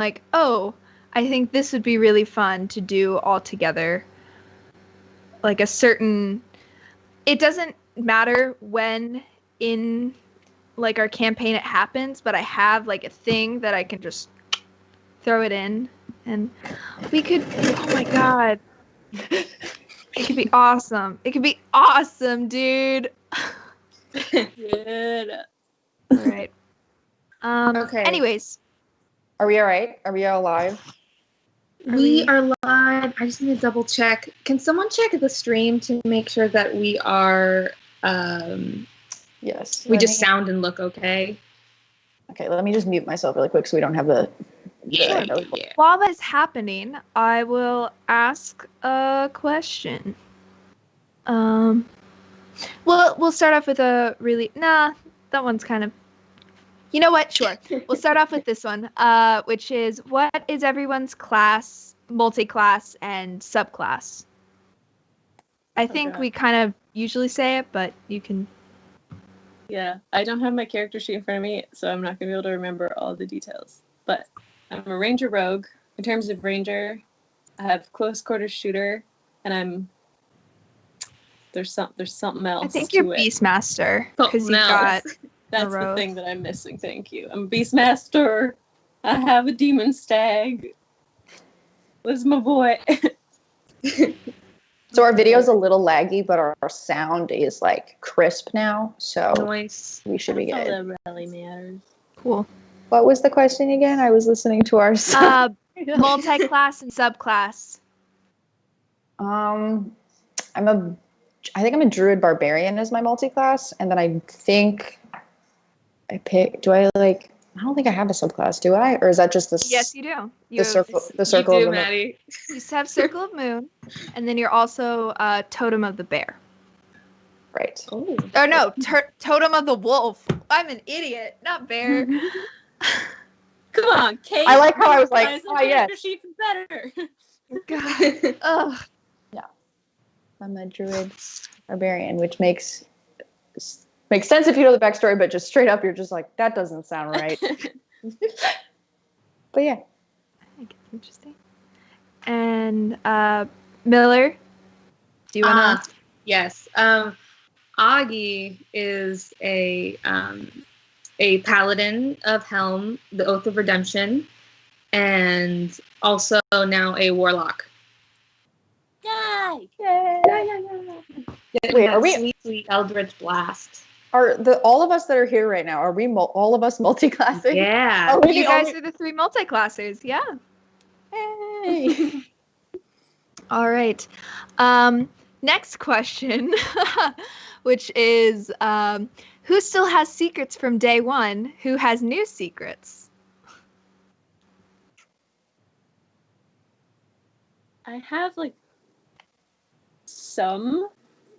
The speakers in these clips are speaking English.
like, oh, I think this would be really fun to do all together. Like a certain, it doesn't matter when in like our campaign it happens, but I have like a thing that I can just throw it in, and we could, oh my god, it could be awesome. It could be awesome, dude. Good. All right. Okay. Anyways. Are we all right? Are we all live? We are live. I just need to double check. Can someone check the stream to make sure that we are, Yes. we just sound and look okay? Okay, let me just mute myself really quick so we don't have the... Yeah. While that is happening, I will ask a question. We'll start off with a really... Nah, that one's kind of... You know what? Sure. We'll start off with this one, which is, what is everyone's class, multi-class, and subclass? I think we kind of usually say it, but you can... Yeah, I don't have my character sheet in front of me, so I'm not going to be able to remember all the details. But I'm a ranger rogue. In terms of ranger, I have close quarters shooter, and I'm... There's something else. I think you're Beastmaster, because you got... That's the thing that I'm missing, thank you. I'm a Beastmaster. I have a demon stag. Where's my boy? So our video's a little laggy, but our sound is like crisp now, so Nice. we should be good. All that really matters. Cool. What was the question again? I was listening to our multi-class and subclass. I think I'm a druid barbarian as my multi-class, and then I think I don't think I have a subclass, do I? Or is that just this? Yes, you do. The circle you do, of the Maddie. You just have Circle of Moon, and then you're also Totem of the Bear. Right. Oh. Or no, Totem of the Wolf. I'm an idiot, not bear. Come on, Cate. I like how I was like, oh yes. She's better. God. Ugh. Yeah. I'm a druid barbarian, which makes sense if you know the backstory, but just straight up, you're just like, that doesn't sound right. But yeah. I think it's interesting. And Miller, do you want to? Yes. Augie is a paladin of Helm, the Oath of Redemption, and also now a warlock. Yay! Wait, are we sweet Eldritch Blast? Are all of us that are here right now? Are we all of us multi-classing? Yeah. You guys are the three multi-classers. Yeah. Hey. All right. Next question, which is, who still has secrets from day one? Who has new secrets? I have like some,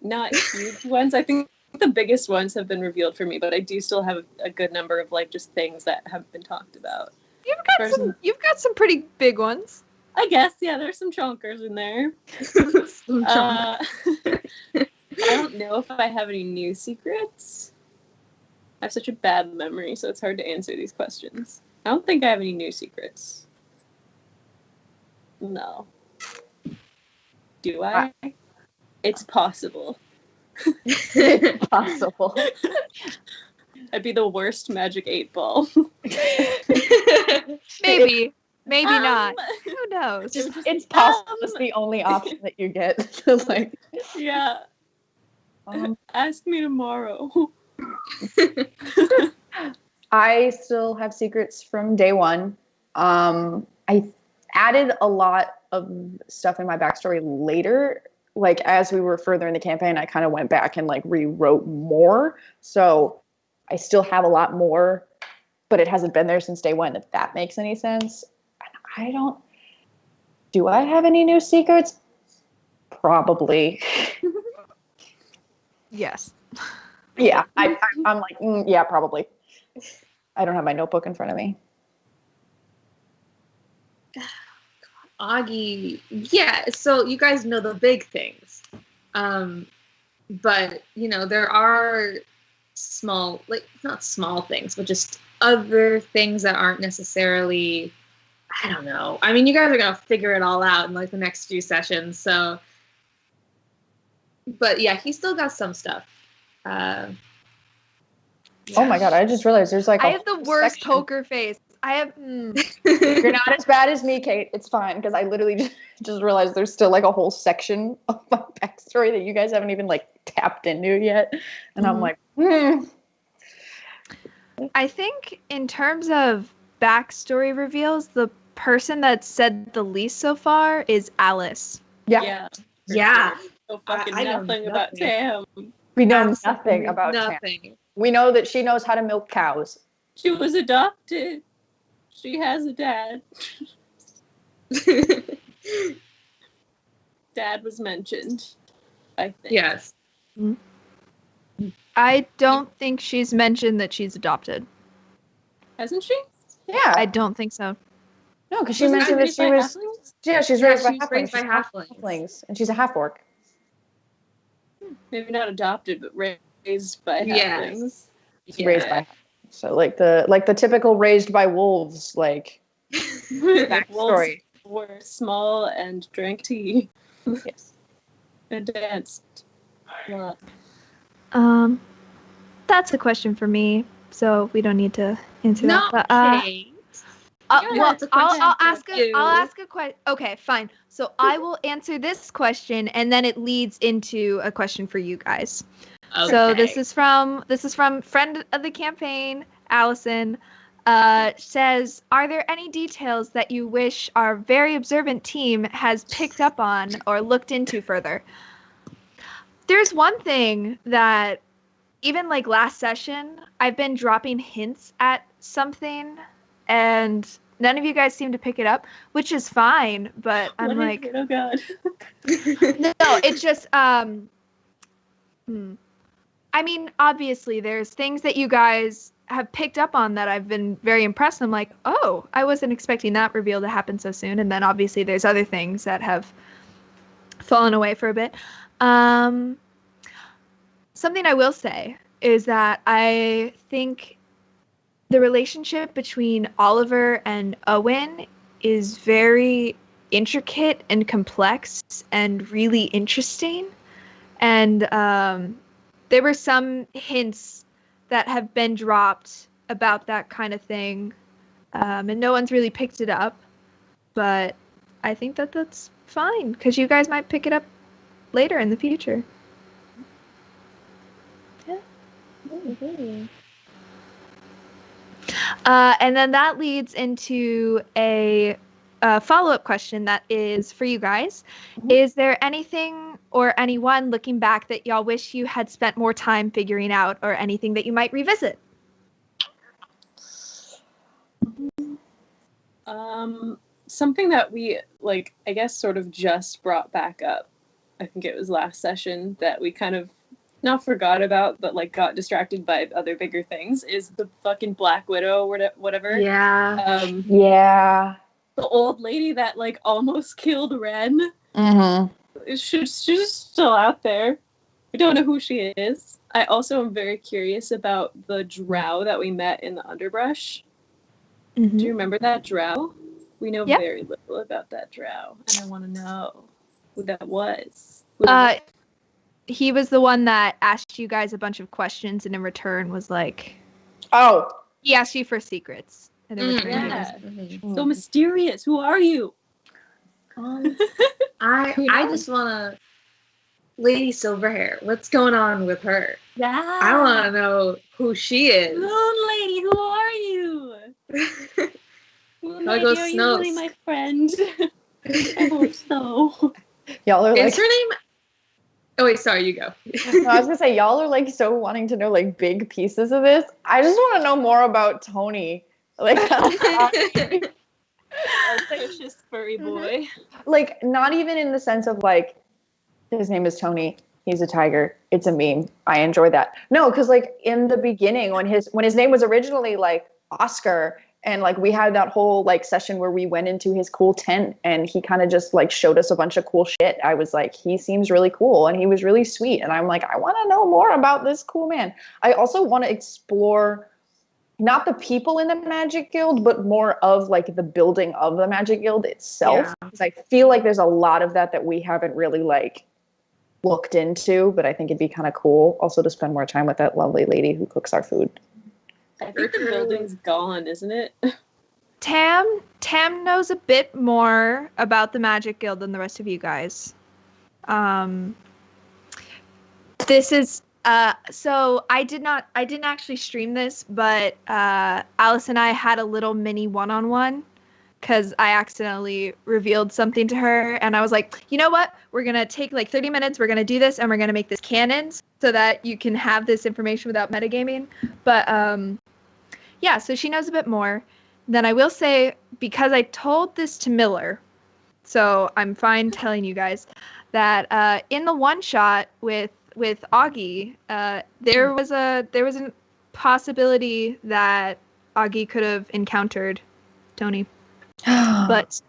not huge ones. I think the biggest ones have been revealed for me, but I do still have a good number of like just things that have been talked about. You've got some pretty big ones. I guess, yeah, there's some chonkers in there. I don't know if I have any new secrets. I have such a bad memory, so it's hard to answer these questions. I don't think I have any new secrets. No. Do I? It's possible. Possible. I'd be the worst Magic 8 Ball. Maybe not. Who knows? It's possible. It's the only option that you get. Like, yeah. Ask me tomorrow. I still have secrets from day one. I added a lot of stuff in my backstory later. Like, as we were further in the campaign, I kind of went back and like rewrote more. So I still have a lot more, but it hasn't been there since day one, if that makes any sense. Do I have any new secrets? Probably. Yes. Yeah, I'm like, yeah, probably. I don't have my notebook in front of me. Augie, yeah, so you guys know the big things. But, you know, there are small, like, not small things, but just other things that aren't necessarily I don't know. I mean, you guys are gonna figure it all out in like the next few sessions. So, but yeah, he still got some stuff. Oh my god! I just realized there's like I have the worst section. poker face. I have. You're not as bad as me, Cate. It's fine because I literally just realized there's still like a whole section of my backstory that you guys haven't even like tapped into yet, and I'm like, I think in terms of backstory reveals, the person that said the least so far is Alice. Yeah. Yeah. Sure. So fucking I know nothing about Tam. We know Absolutely nothing about Tam. nothing. We know that she knows how to milk cows. She was adopted. She has a dad. Dad was mentioned, I think. Yes. I don't think she's mentioned that she's adopted. Hasn't she? Yeah. I don't think so. No, because she Wasn't mentioned that raised she by was. halflings? Yeah, she's Yeah, raised by she's halflings. raised by She's half halflings. and she's a half orc. Maybe not adopted, but raised by Yes. halflings. She's raised by. So like the typical raised by wolves like Like wolves backstory. were small and drank tea Yes. and danced. Yeah. That's a question for me, so we don't need to answer No, that. But, Kate. well, Yeah, it's a question I'll for ask you. I'll ask a question. Okay, fine. So I will answer this question, and then it leads into a question for you guys. So this is from friend of the campaign, Allison. Says, are there any details that you wish our very observant team has picked up on or looked into further? There's one thing that even like last session, I've been dropping hints at something, and none of you guys seem to pick it up, which is fine. But I'm What is like, it? Oh god. no, it's just I mean, obviously, there's things that you guys have picked up on that I've been very impressed. I'm like, oh, I wasn't expecting that reveal to happen so soon. And then obviously there's other things that have fallen away for a bit. Something I will say is that I think the relationship between Oliver and Owen is very intricate and complex and really interesting. And there were some hints that have been dropped about that kind of thing, and no one's really picked it up. But I think that that's fine, because you guys might pick it up later in the future. Yeah. And then that leads into a follow-up question that is for you guys. Mm-hmm. Is there anything or anyone looking back that y'all wish you had spent more time figuring out, or anything that you might revisit? Something that we, like, I guess sort of just brought back up, I think it was last session, that we kind of not forgot about, but like got distracted by other bigger things, is the fucking Black Widow or whatever. Yeah. Yeah. The old lady that like almost killed Ren. Mm-hmm. She's still out there. We don't know who she is. I also am very curious about the drow that we met in the underbrush. Mm-hmm. Do you remember that drow? We know Yep. very little about that drow, and I want to know who that was. He was the one that asked you guys a bunch of questions, and in return was like, oh, he asked you for secrets. And in return, yeah. Mm-hmm. So mysterious. Who are you? I just wanna, Lady Silverhair. What's going on with her? Yeah. I want to know who she is. Moon Lady, who are you? Moon I'll Lady, go are you really Snows. my friend? I hope so. Y'all are like. Is her name? Oh wait, sorry, you go. No, I was gonna say y'all are like so wanting to know like big pieces of this. I just want to know more about Tony. Like, Our precious furry boy. Like not even in the sense of like his name is Tony. He's a tiger. It's a meme. I enjoy that. No, because like in the beginning when his name was originally like Oscar, and like we had that whole like session where we went into his cool tent and he kind of just like showed us a bunch of cool shit. I was like, he seems really cool and he was really sweet. And I'm like, I want to know more about this cool man. I also want to explore not the people in the Magic Guild, but more of like the building of the Magic Guild itself. Because I feel like there's a lot of that we haven't really like looked into, but I think it'd be kind of cool also to spend more time with that lovely lady who cooks our food. I think the building's gone, isn't it? Tam knows a bit more about the Magic Guild than the rest of you guys. This is so I didn't actually stream this, but Alice and I had a little mini one-on-one because I accidentally revealed something to her, and I was like, you know what? We're gonna take like 30 minutes. We're gonna do this, and we're gonna make this canon so that you can have this information without metagaming. But yeah, so she knows a bit more. Then I will say, because I told this to Miller, so I'm fine telling you guys that in the one shot with Augie, there was a possibility that Augie could have encountered Tony, but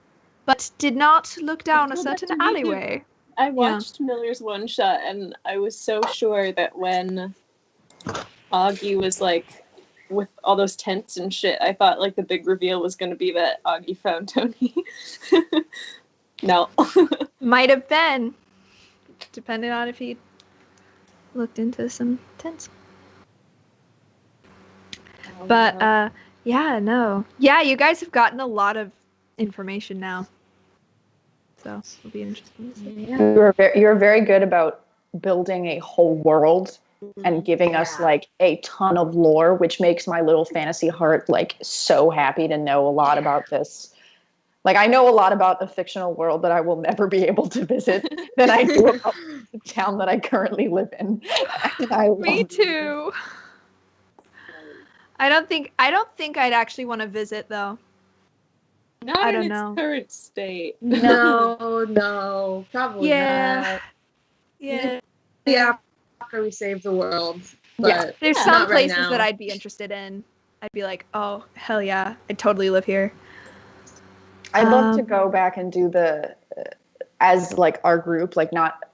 did not look down a certain alleyway. I watched Miller's one shot, and I was so sure that when Augie was like with all those tents and shit, I thought like the big reveal was going to be that Augie found Tony. No. Might have been, depending on if he looked into some tents. But yeah, no. Yeah, you guys have gotten a lot of information now. So it'll be interesting to see. Yeah. You're very good about building a whole world and giving us like a ton of lore, which makes my little fantasy heart like so happy to know a lot about this. Like, I know a lot about a fictional world that I will never be able to visit than I do about the town that I currently live in. Me too. I don't think I'd actually want to visit though. Not in its current state. No, probably not. Yeah. Yeah, after we save the world. But there's some places that I'd be interested in. I'd be like, oh, hell yeah, I'd totally live here. I'd love to go back and do as like our group, like not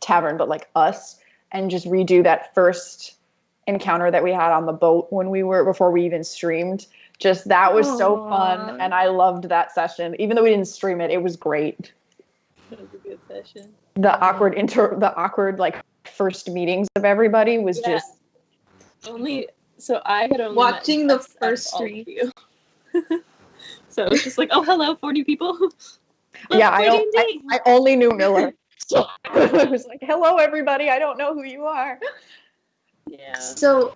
tavern, but like us, and just redo that first encounter that we had on the boat before we even streamed. Just that was so fun, and I loved that session. Even though we didn't stream it, it was great. That was a good session. The awkward like first meetings of everybody was just I had only watching the first stream. So it was just like, oh, hello, 40 people. I only knew Miller. So it was like, hello, everybody. I don't know who you are. Yeah. So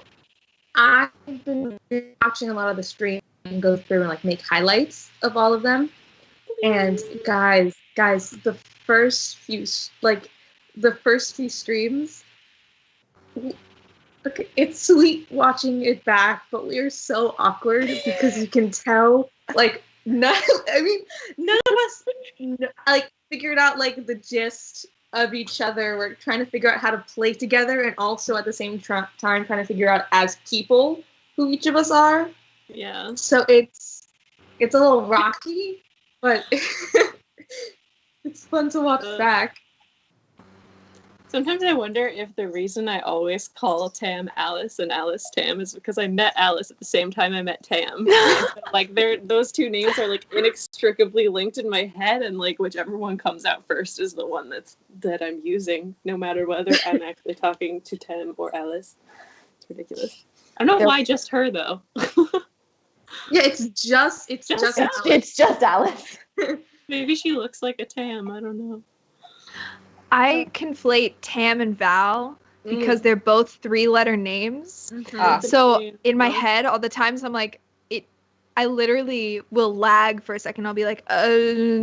I've been watching a lot of the stream and go through and like make highlights of all of them. And guys, the first few streams, okay, it's sweet watching it back, but we are so awkward because you can tell like none of us like figured out like the gist of each other. We're trying to figure out how to play together, and also at the same time trying to figure out as people who each of us are. Yeah. So it's a little rocky, but it's fun to watch back. Sometimes I wonder if the reason I always call Tam Alice and Alice Tam is because I met Alice at the same time I met Tam. Like those two names are like inextricably linked in my head, and like whichever one comes out first is the one that I'm using, no matter whether I'm actually talking to Tam or Alice. It's ridiculous. I don't know why just her though. Yeah, it's just Alice. It's just Alice. Maybe she looks like a Tam. I don't know. I conflate Tam and Val because they're both 3-letter names. Mm-hmm. So in my head, all the times I'm like, I literally will lag for a second. I'll be like, Tam. I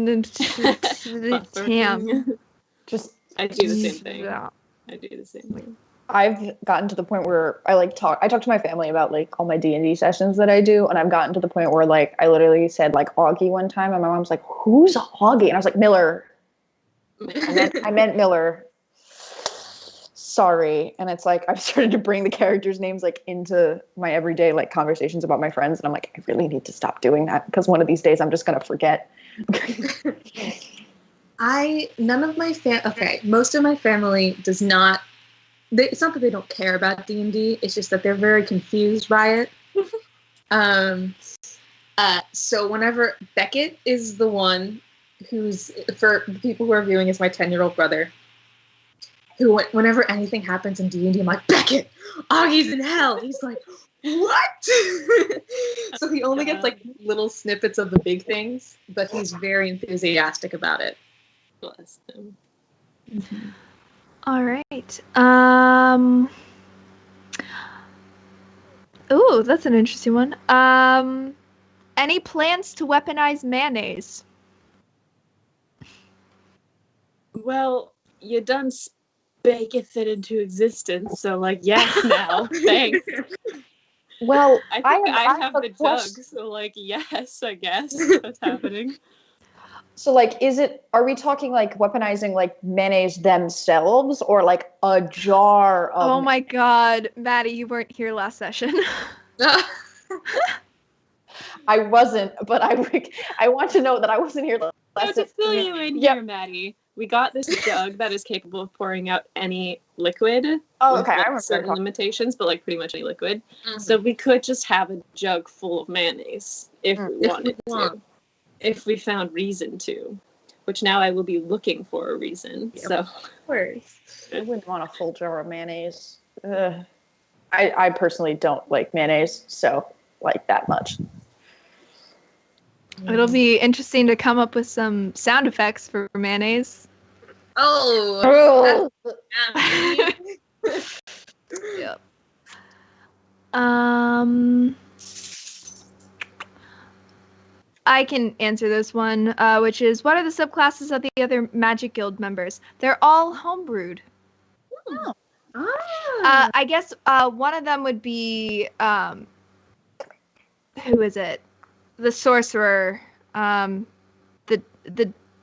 do the same thing. Yeah. I do the same thing. I've gotten to the point where I talk to my family about like all my D&D sessions that I do, and I've gotten to the point where like I literally said like Augie one time, and my mom's like, "Who's Augie?" And I was like, "Miller." I meant Miller. Sorry. And it's like I've started to bring the characters' names like into my everyday like conversations about my friends, and I'm like, I really need to stop doing that because one of these days I'm just gonna forget. Most of my family does not it's not that they don't care about D&D. It's just that they're very confused by it. So whenever Beckett is the one who's, for the people who are viewing, is my 10-year-old brother, who whenever anything happens in D&D, I'm like, Beckett, Augie's in hell. He's like, what? So he only gets like little snippets of the big things, but he's very enthusiastic about it. Bless him. Mm-hmm. All right. Ooh, that's an interesting one. Any plans to weaponize mayonnaise? Well, you done spaketh it into existence, so like yes now. Thanks. Well, I think I have a the jug, question. so like yes, I guess that's happening. So, like, are we talking like weaponizing like mayonnaise themselves or like a jar of? Oh my God, Maddie, you weren't here last session. I wasn't, but I want to know that I wasn't here last So to session. fill you in here, Maddie, we got this jug that is capable of pouring out any liquid. Oh, with, okay, I like, remember certain talking. limitations, but like pretty much any liquid. Mhm. So we could just have a jug full of mayonnaise if we wanted to. If we found reason to. Which now I will be looking for a reason. Yep. So Of course. I wouldn't want a full jar of mayonnaise. I personally don't like mayonnaise, so like that much. It'll be interesting to come up with some sound effects for mayonnaise. Oh. Yep. I can answer this one, which is, what are the subclasses of the other Magic Guild members? They're all homebrewed. Ah. I guess one of them would be, who is it? The sorcerer, the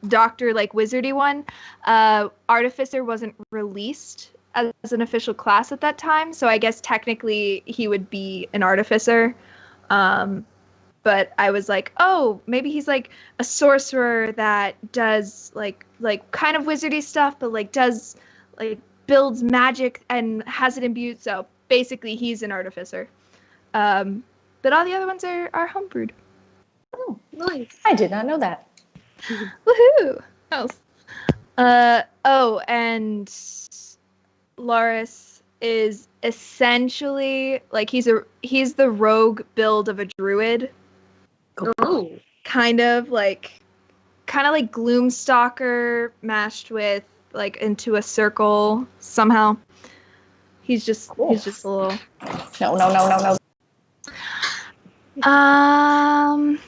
doctor, like, wizardy one. Artificer wasn't released as an official class at that time, so I guess technically he would be an artificer. But I was like, oh, maybe he's like a sorcerer that does like kind of wizardy stuff, but like does like builds magic and has it imbued. So basically, he's an artificer. But all the other ones are homebrewed. Oh, Nice. I did not know that. Woohoo! Oh, and Loris is essentially like he's the rogue build of a druid. Oh. Kind of like Gloomstalker mashed with like into a circle somehow. He's just a little. No.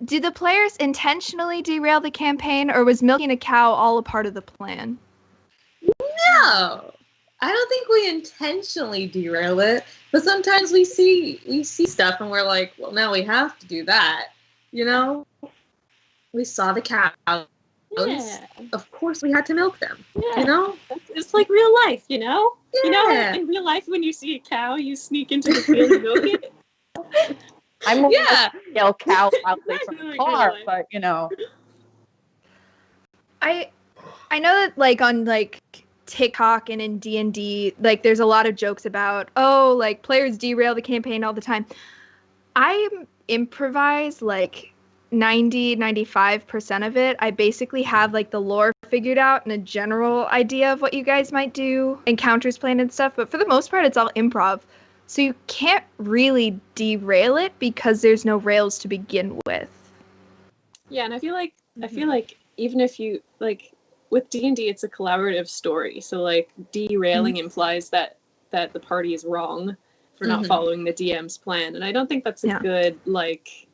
Do the players intentionally derail the campaign, or was milking a cow all a part of the plan? No. I don't think we intentionally derail it, but sometimes we see stuff and we're like, well, now we have to do that. You know? We saw the cows. yeah. Of course we had to milk them. Yeah. You know? It's like real life, you know? Yeah. You know, in real life, when you see a cow, you sneak into the field and milk it. I'm more Yeah. yell cow loudly That's from the really car, good. but you know. I know that like on like TikTok and in D&D, like there's a lot of jokes about, oh, like players derail the campaign all the time. I improvise like 95% of it. I basically have like the lore figured out and a general idea of what you guys might do, encounters planned and stuff, but for the most part it's all improv. So you can't really derail it because there's no rails to begin with. Yeah, and I feel like even if you like with D&D, it's a collaborative story. So like derailing implies that the party is wrong for not following the DM's plan, and I don't think that's a good like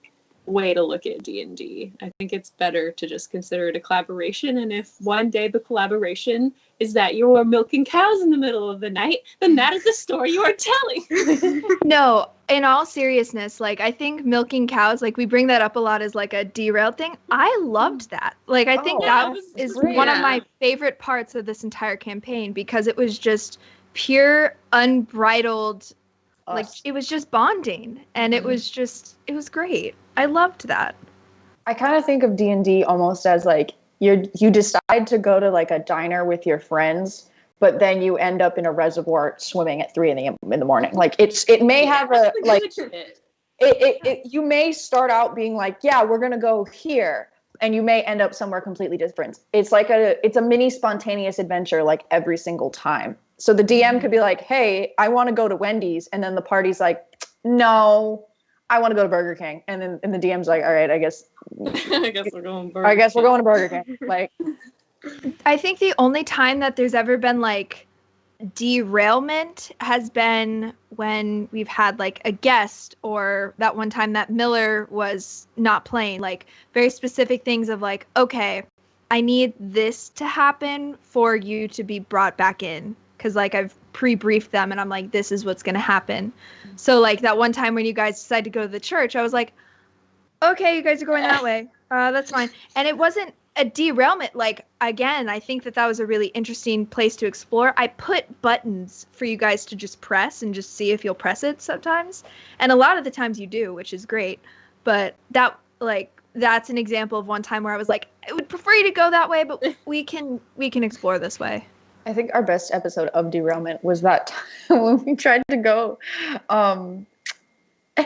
way to look at D&D. I think it's better to just consider it a collaboration, and if one day the collaboration is that you're milking cows in the middle of the night, then that is the story you are telling. No, in all seriousness, like I think milking cows, like we bring that up a lot as like a derailed thing. I loved that. Like I think that is one of my favorite parts of this entire campaign, because it was just pure unbridled, like it was just bonding, and it was great. I loved that. I kind of think of D&D almost as like you decide to go to like a diner with your friends but then you end up in a reservoir swimming at 3 in the morning. Like it may have a like you may start out being like, yeah, we're gonna go here, and you may end up somewhere completely different. It's like it's a mini spontaneous adventure like every single time. So the DM could be like, hey, I want to go to Wendy's, and then the party's like, no, I want to go to Burger King, and the DM's like, all right, I guess we're going. we're going to Burger King. Like, I think the only time that there's ever been like derailment has been when we've had like a guest, or that one time that Miller was not playing, like very specific things of like, okay, I need this to happen for you to be brought back in, because like I've pre-briefed them and I'm like, this is what's going to happen. So like that one time when you guys decided to go to the church, I was like, okay, you guys are going that way, that's fine. And it wasn't a derailment. Like, again, I think that was a really interesting place to explore. I put buttons for you guys to just press and just see if you'll press it sometimes, and a lot of the times you do, which is great. But that's an example of one time where I was like, I would prefer you to go that way, but we can explore this way. I think our best episode of derailment was that time when we tried to go and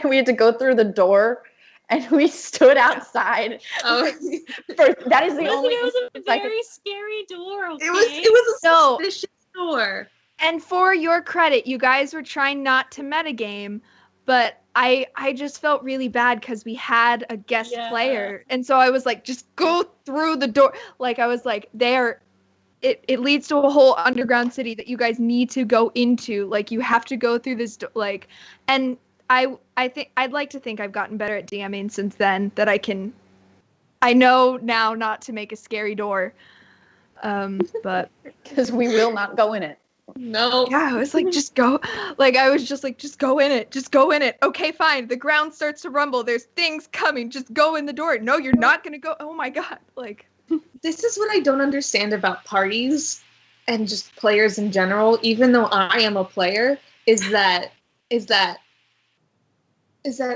we had to go through the door. And we stood outside. Oh, that is the only. It was a very scary door. Okay? It was a suspicious door. And for your credit, you guys were trying not to metagame, but I just felt really bad because we had a guest player, and so I was like, just go through the door. Like I was like, it leads to a whole underground city that you guys need to go into. Like you have to go through this like, and. I think I'd like to think I've gotten better at DMing since then, that I know now not to make a scary door. But because we will not go in it. No. Yeah, I was like, just go. Like I was just like, just go in it. Just go in it. Okay, fine. The ground starts to rumble. There's things coming. Just go in the door. No, you're not gonna go. Oh my god. Like this is what I don't understand about parties and just players in general, even though I am a player, is that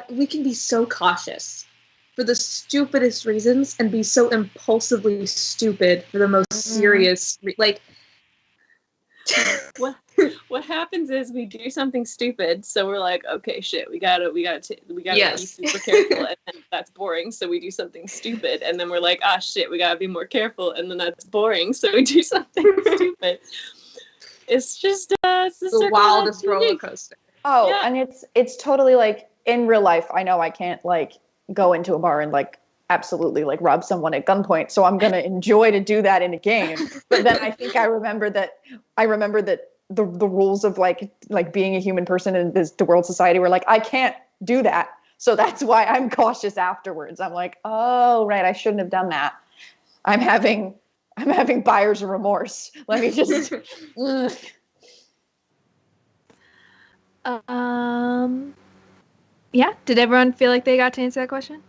we can be so cautious for the stupidest reasons and be so impulsively stupid for the most serious, like. What happens is we do something stupid, so we're like, okay, shit, we gotta be super careful, and then that's boring, so we do something stupid, and then we're like, ah, shit, we gotta be more careful, and then that's boring, so we do something stupid. It's just it's the wildest roller coaster. Oh, yeah. And it's totally like in real life. I know I can't like go into a bar and like absolutely like rob someone at gunpoint, so I'm gonna enjoy to do that in a game. But then I think I remember that the rules of like being a human person in the world society were like, I can't do that, so that's why I'm cautious afterwards. I'm like, oh right, I shouldn't have done that. I'm having buyer's remorse. Let me just yeah, did everyone feel like they got to answer that question?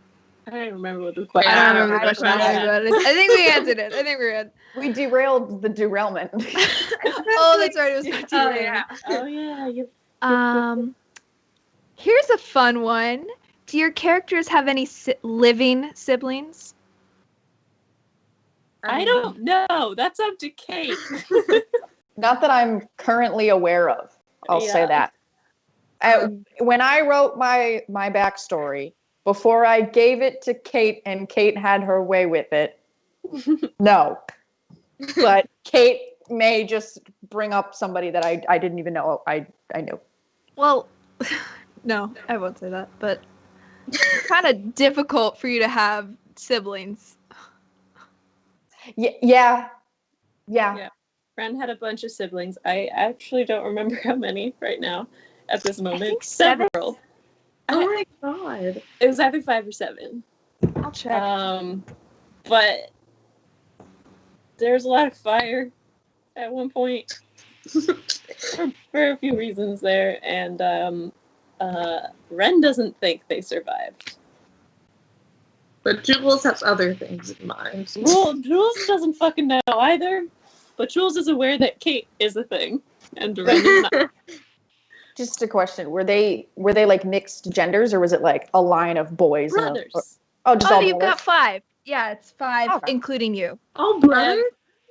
I don't remember what the question. I don't remember the question. I think we answered it. I think we're good. We derailed the derailment. Oh, that's right. It was not derailment. Oh yeah. Here's a fun one. Do your characters have any living siblings? I don't know. That's up to Cate. Not that I'm currently aware of. I'll say that. When I wrote my backstory, before I gave it to Cate and Cate had her way with it, no. But Cate may just bring up somebody that I didn't even know I knew. Well, no, I won't say that. But it's kind of difficult for you to have siblings. Yeah. Friend had a bunch of siblings. I actually don't remember how many right now at this moment. I think several. Oh my god. It was either 5 or 7. I'll check. But there's a lot of fire at one point for a few reasons there, and Ren doesn't think they survived. But Jules has other things in mind. Well, Jules doesn't fucking know either, but Jules is aware that Cate is a thing, and Ren is not. Just a question: Were they like mixed genders, or was it like a line of boys? Brothers. Just all you've brothers? got 5. Yeah, it's 5, including you. Oh, brothers?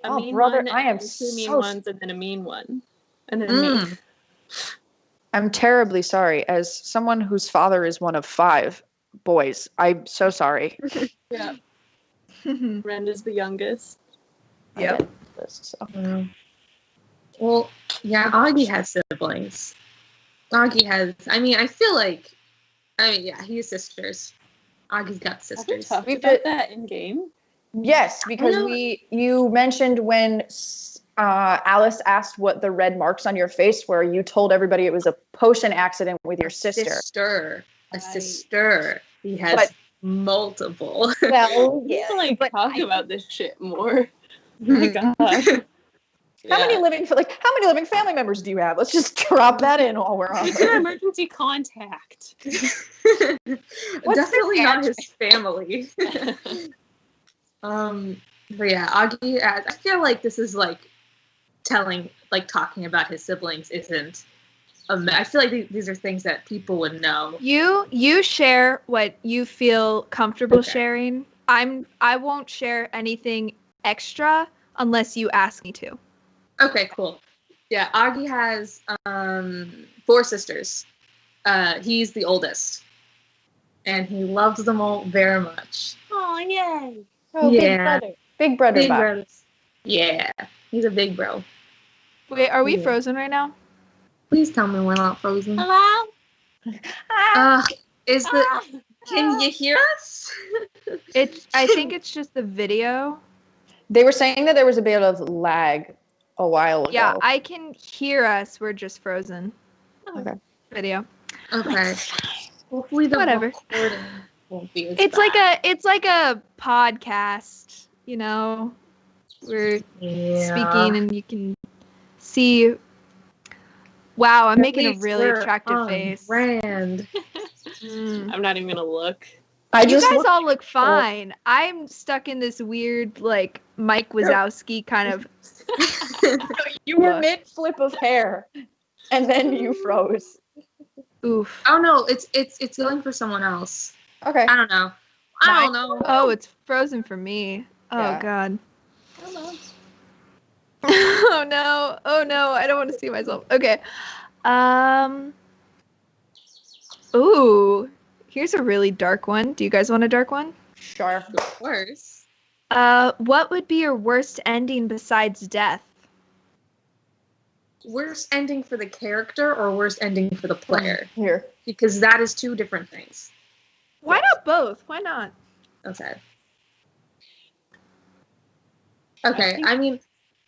a Oh, mean brother, one, I am and two mean so ones, and then a mean one, and then me. I'm terribly sorry. As someone whose father is one of 5 boys, I'm so sorry. Yeah. Ren is the youngest. I Yep. get this, so. Well, yeah, Augie has siblings. Augie has, I feel like, yeah, he has sisters. Augie's got Have we sisters. talked We've about did- that in game? Yes, because know- you mentioned when Alice asked what the red marks on your face were, you told everybody it was a potion accident with your sister. A Right. sister. He has But- multiple. Well, We need to like but talk I- about this shit more. My God. How many living family members do you have? Let's just drop that in while we're on. Who's your emergency contact? Definitely not his family. But yeah, Augie, I feel like this is like talking about his siblings isn't. I feel like these are things that people would know. You share what you feel comfortable Okay. sharing. I won't share anything extra unless you ask me to. Okay, cool. Yeah, Augie has 4 sisters. He's the oldest, and he loves them all very much. Oh, yay. Oh, Yeah. Big brother Big vibe. brothers. Yeah, he's a big bro. Wait, are we Yeah. frozen right now? Please tell me we're not frozen. Hello? Is the? Can you hear us? I think it's just the video. They were saying that there was a bit of lag a while ago. Yeah, I can hear us. We're just frozen. Okay. Video. Okay. Hopefully the Whatever. recording won't be as It's bad. like a podcast, you know. We're speaking and you can see. Wow, I'm making a really attractive face. Brand. I'm not even gonna look. You guys all look fine. I'm stuck in this weird, like, Mike Wazowski kind of. You were look. mid flip of hair, and then you froze. Oof. Oh no, it's going for someone else. Okay. I don't know. I don't know. Oh, it's frozen for me. Oh, Yeah. God. Hello. Oh, no. Oh, no. I don't want to see myself. Okay. Ooh. Here's a really dark one. Do you guys want a dark one? Sure. Of course. What would be your worst ending besides death? Worst ending for the character or worst ending for the player? Here. Because that is 2 different things. Why not both? Why not? Okay. Okay. I mean,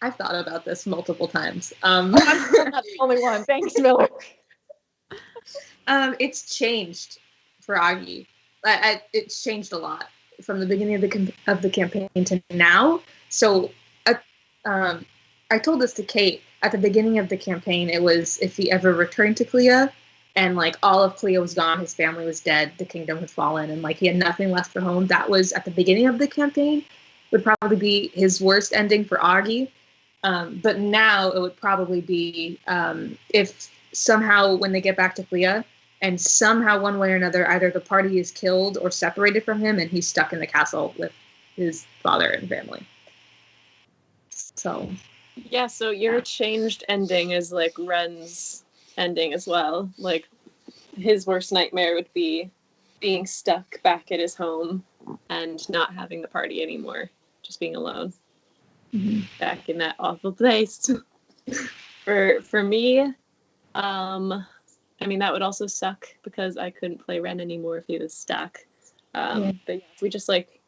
I've thought about this multiple times. I'm not the only one. Thanks, Miller. It's changed for Augie. It's changed a lot from the beginning of the campaign to now. So, I told this to Cate at the beginning of the campaign. It was if he ever returned to Clea, and like all of Clea was gone, his family was dead, the kingdom had fallen, and like he had nothing left for home. That was at the beginning of the campaign. Would probably be his worst ending for Augie. But now it would probably be if somehow when they get back to Clea, and somehow one way or another, either the party is killed or separated from him, and he's stuck in the castle with his father and family. So. Yeah, so your changed ending is like Ren's ending as well. Like his worst nightmare would be being stuck back at his home and not having the party anymore, just being alone. Mm-hmm. Back in that awful place. For me, I mean that would also suck because I couldn't play Ren anymore if he was stuck. But yeah, if we just like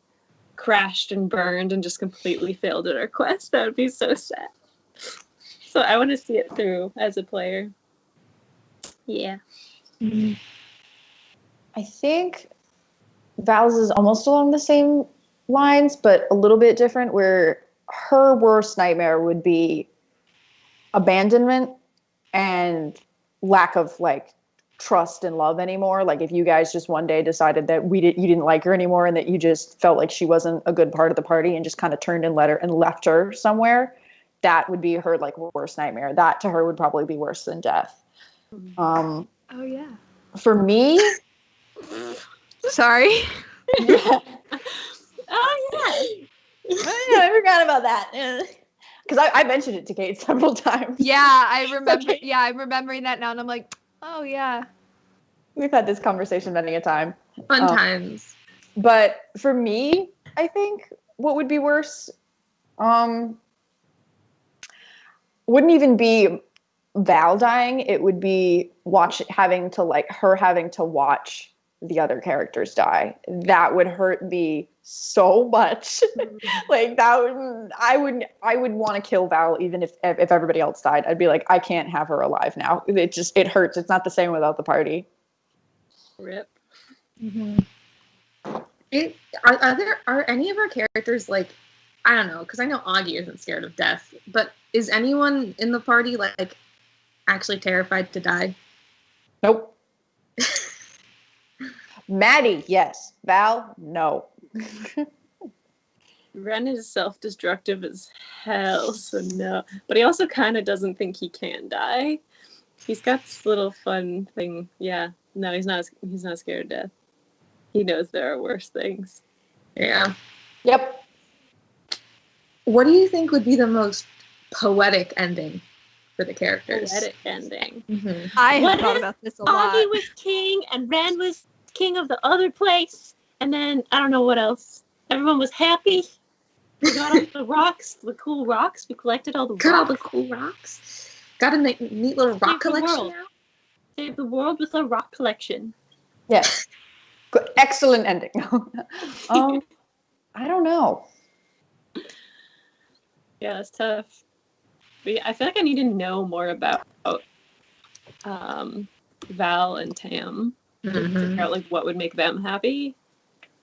crashed and burned and just completely failed at our quest, that would be so sad. So I want to see it through as a player. Yeah. Mm-hmm. I think Val's is almost along the same lines, but a little bit different, where her worst nightmare would be abandonment and lack of like trust and love anymore. Like if you guys just one day decided that you didn't like her anymore and that you just felt like she wasn't a good part of the party and just kind of turned and left her somewhere, that would be her like worst nightmare. That to her would probably be worse than death. Oh, yeah. For me, Sorry. yeah. Oh yeah. I forgot about that. because I mentioned it to Cate several times. Yeah, I remember. Okay. Yeah, I'm remembering that now, and I'm like, oh yeah. We've had this conversation many a time. Fun times. But for me, I think what would be worse wouldn't even be Val dying. It would be having to watch the other characters die. That would hurt me so much. Like I would want to kill Val even if everybody else died. I'd be like, I can't have her alive now. It hurts. It's not the same without the party. Rip. Are any of our characters like, I don't know, because I know Augie isn't scared of death, but is anyone in the party like actually terrified to die? Nope. Maddy, yes. Val, no. Ren is self-destructive as hell, so no. But he also kind of doesn't think he can die. He's got this little fun thing. Yeah, no, he's not scared of death. He knows there are worse things. Yeah. Yep. What do you think would be the most poetic ending for the characters? Poetic ending. I have thought about this a lot. Augie was king, and Ren was king of the other place, and then I don't know what else. Everyone was happy. We got all the rocks, the cool rocks. We collected all the rocks. Got all the cool rocks. Got a neat little rock collection now. Save the world with a rock collection. Yes. Good. Excellent ending. I don't know. Yeah, that's tough. But yeah, I feel like I need to know more about Val and Tam to figure out like what would make them happy.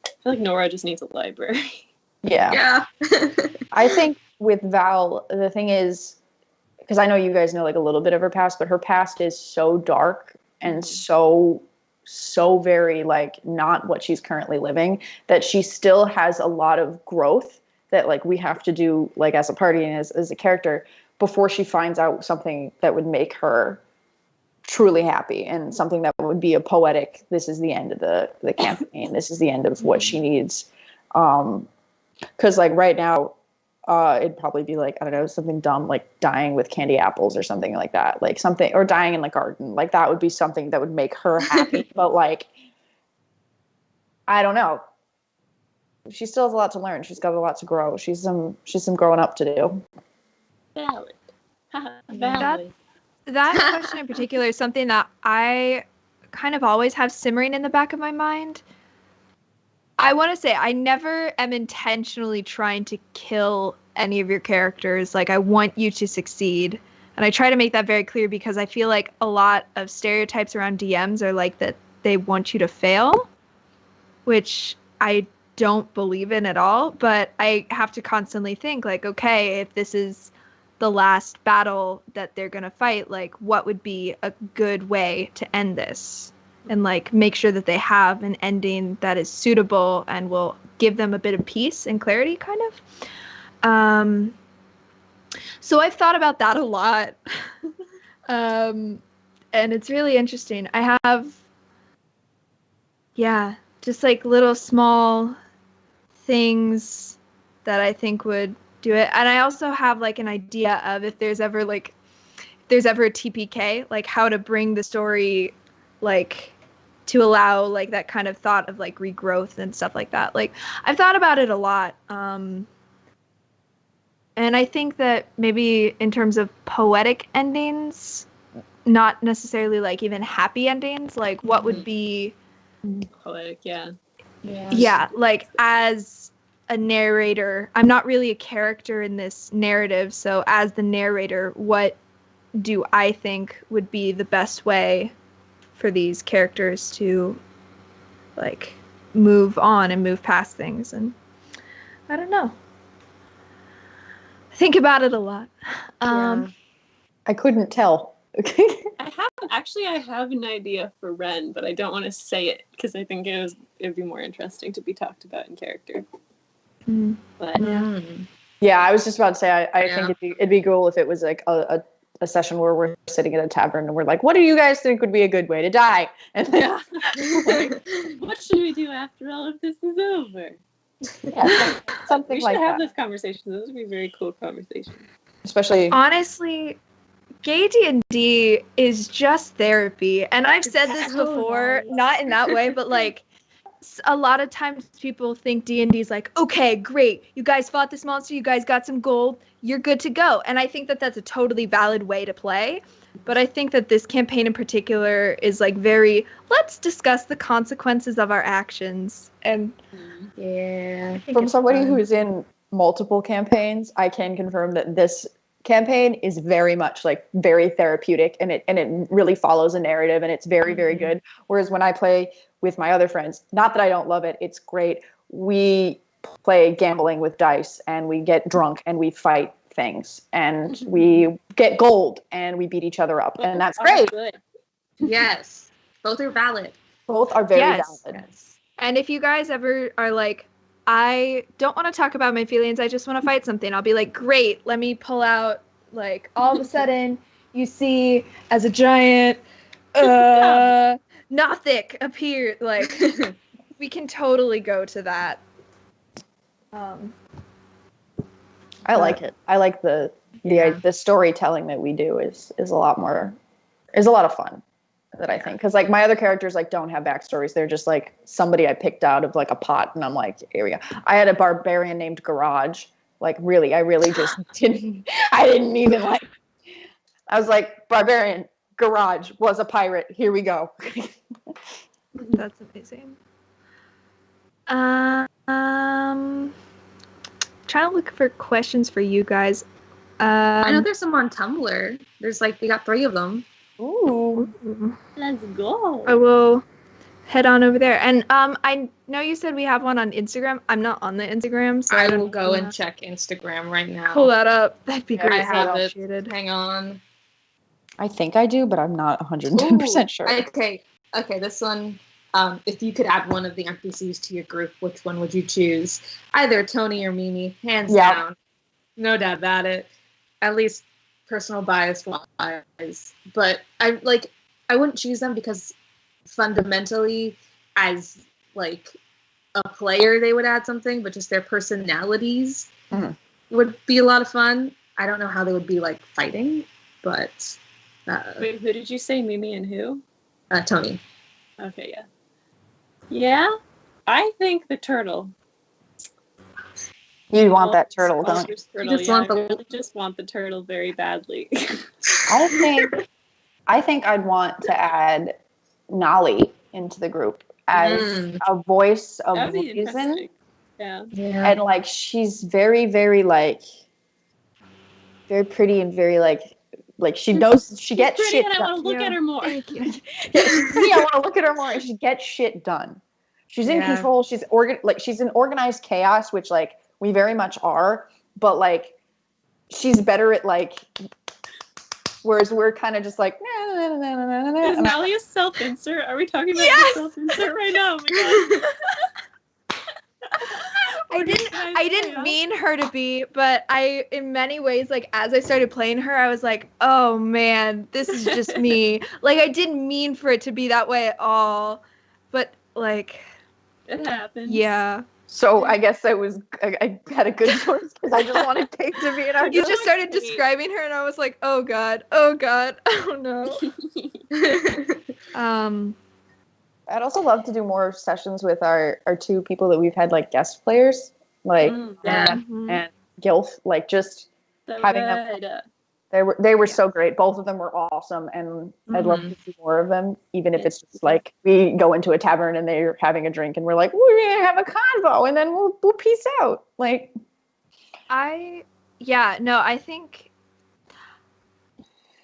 I feel like Nora just needs a library. Yeah. I think with Val, the thing is, because I know you guys know like a little bit of her past, but her past is so dark and so very like not what she's currently living, that she still has a lot of growth that like we have to do like as a party and as a character before she finds out something that would make her truly happy and something that would be a poetic, this is the end of the campaign, this is the end of what she needs. Because like right now it'd probably be like, I don't know, something dumb like dying with candy apples or something like that, like something, or dying in the garden, like that would be something that would make her happy. But like, I don't know, she still has a lot to learn, she's got a lot to grow, she's some growing up to do. Valid. Valid. That question in particular is something that I kind of always have simmering in the back of my mind. I want to say I never am intentionally trying to kill any of your characters. Like, I want you to succeed. And I try to make that very clear because I feel like a lot of stereotypes around DMs are like that they want you to fail, which I don't believe in at all. But I have to constantly think like, okay, if this is the last battle that they're going to fight, like what would be a good way to end this? And like make sure that they have an ending that is suitable and will give them a bit of peace and clarity, kind of. So I've thought about that a lot. And it's really interesting. I have, just like little small things that I think would do it. And I also have like an idea of if there's ever a TPK, like how to bring the story like to allow like that kind of thought of like regrowth and stuff like that. Like I've thought about it a lot. And I think that maybe in terms of poetic endings, not necessarily like even happy endings, like what would be poetic, yeah, like as a narrator, I'm not really a character in this narrative, so as the narrator, what do I think would be the best way for these characters to like move on and move past things? And I don't know, I think about it a lot. I couldn't tell. I have an idea for Ren, but I don't want to say it because I think it'd be more interesting to be talked about in character. But yeah, I was just about to say I think it'd be cool if it was like a session where we're sitting at a tavern and we're like, what do you guys think would be a good way to die? And then, what should we do after all of this is over? Yeah, something we should like have that. this conversation. Those would be very cool conversations. Especially Honestly, gay D&D is just therapy. And I've said this so before, nice. not in that way, but like a lot of times people think D&D is like, okay, great. You guys fought this monster. You guys got some gold. You're good to go. And I think that that's a totally valid way to play. But I think that this campaign in particular is like very, let's discuss the consequences of our actions. And Yeah. I think from it's somebody fun. who is in multiple campaigns, I can confirm that this campaign is very much like very therapeutic, and it really follows a narrative, and it's very, very good. Whereas when I play with my other friends, not that I don't love it, it's great. We play gambling with dice, and we get drunk, and we fight things, and we get gold, and we beat each other up, and that's great. Good. Yes. Both are valid. Both are very Yes. valid. Yes. And if you guys ever are like, I don't want to talk about my feelings, I just want to fight something, I'll be like, great, let me pull out, like, all of a sudden, you see, as a giant, Nothic appear, like, we can totally go to that. I like it. I like the storytelling that we do is a lot of fun, that I think, because like my other characters like don't have backstories. They're just like somebody I picked out of like a pot, and I'm like, here we go. I had a barbarian named Garage. Like really, I really just didn't. I didn't even like. I was like, barbarian Garage was a pirate. Here we go. That's amazing. Trying to look for questions for you guys. I know there's some on Tumblr. There's like, we got 3 of them. Ooh. Let's go. I will head on over there. And I know you said we have one on Instagram. I'm not on the Instagram, so I don't will go know. and check Instagram right now. Pull that up. That'd be Yeah, great. I have it. Appreciated. Hang on. I think I do, but I'm not 110% sure. Okay, this one. If you could add one of the NPCs to your group, which one would you choose? Either Tony or Mimi, hands down. No doubt about it. At least personal bias wise. But I wouldn't choose them because fundamentally, as like a player, they would add something, but just their personalities would be a lot of fun. I don't know how they would be like fighting, but Wait, who did you say? Mimi and who? Tony. Okay, yeah. Yeah, I think the turtle. You want that turtle, don't you? Turtle, just yeah, want I really just want the turtle very badly. I think I'd want to add Nolly into the group as a voice of That'd be reason. interesting. Yeah. And like she's very, very like very pretty and very like she knows she gets Pretty, shit and I done. want to look at her more. Thank you. I want to look at her more, and she gets shit done. She's in control. She's she's in organized chaos, which like we very much are, but like she's better at like. Whereas we're kind of just like, Is Molly a self-insert? Are we talking about the self-insert right now? Oh my god. I didn't mean her to be, but I, in many ways, like, as I started playing her, I was like, oh man, this is just me. Like, I didn't mean for it to be that way at all. But, like, it happens. Yeah. So I guess I had a good choice because I just wanted Cate to be in. You just started describing her, and I was like, oh god, oh no. I'd also love to do more sessions with our 2 people that we've had like guest players, like and Gilf, like just so having good. them. They were so great. Both of them were awesome, and I'd love to see more of them, even if it's just like we go into a tavern and they're having a drink and we're like, we're gonna have a convo and then we'll peace out. Like, I think,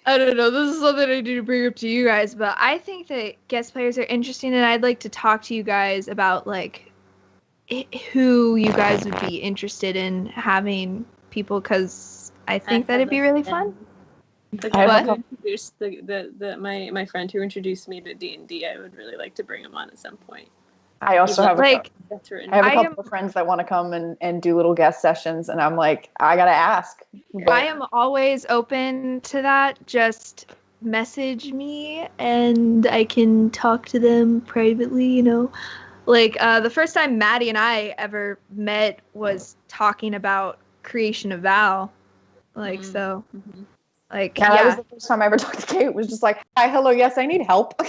I don't know, this is something I need to bring up to you guys, but I think that guest players are interesting, and I'd like to talk to you guys about like who you guys would be interested in having people, because I think that'd be really fun. The guy who introduced my friend who introduced me to D&D, I would really like to bring him on at some point. I also have a couple of friends that want to come and do little guest sessions, and I'm like, I gotta ask. I am always open to that. Just message me and I can talk to them privately, you know. Like the first time Maddy and I ever met was talking about creation of Val. Like, so, Mm-hmm. like, Yeah, that was the first time I ever talked to Kate. It was just like, hi, hello, yes, I need help.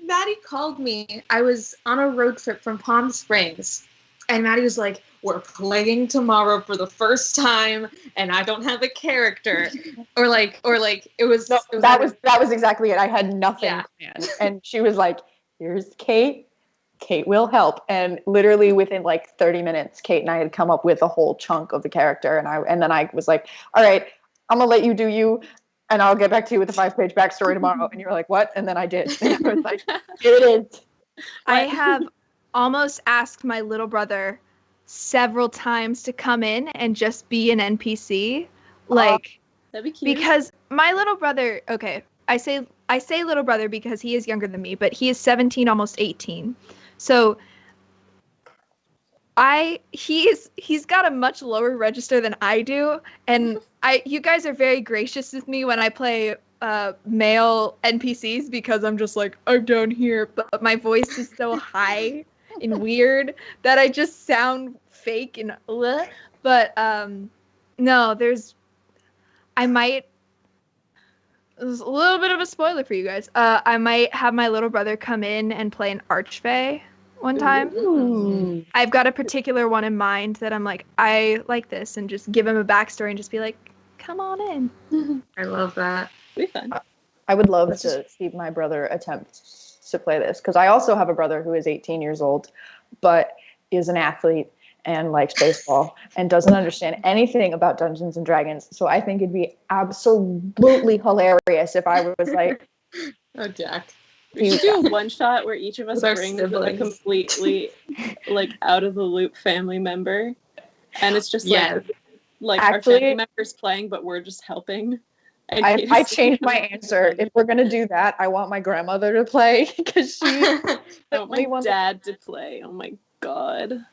Maddie called me. I was on a road trip from Palm Springs, and Maddie was like, "We're playing tomorrow for the first time, and I don't have a character," or like it was. No, it was that was exactly it. I had nothing Yeah. planned, and she was like, "Here's Kate. Kate will help." And literally within like 30 minutes, Kate and I had come up with a whole chunk of the character, and then I was like, "All right, I'm gonna let you do you, and I'll get back to you with a 5-page backstory tomorrow." And you were like, "What?" And then I did. And I was like, "Here it is." I have almost asked my little brother several times to come in and just be an NPC. Like, That'd be cute. because my little brother, okay, I say little brother because he is younger than me, but he is 17, almost 18. So he's got a much lower register than I do, and you guys are very gracious with me when I play male NPCs because I'm just like, I'm down here, but my voice is so high and weird that I just sound fake and bleh. But no, there's a little bit of a spoiler for you guys. I might have my little brother come in and play an archfey one time. Ooh. I've got a particular one in mind that I'm like, I like this, and just give him a backstory and just be like, come on in. I love that. It'd be fun. I would love to see my brother attempt to play this, because I also have a brother who is 18 years old, but is an athlete and likes baseball and doesn't understand anything about Dungeons and Dragons. So I think it'd be absolutely hilarious if I was like, Oh, Jack. We should do a one-shot where each of us With our brings a siblings. completely like out of the loop family member, and it's just like our Actually, family members playing, but we're just helping. And I changed my answer. If we're gonna do that, I want my grandmother to play because she. I want my dad to play. Oh my god.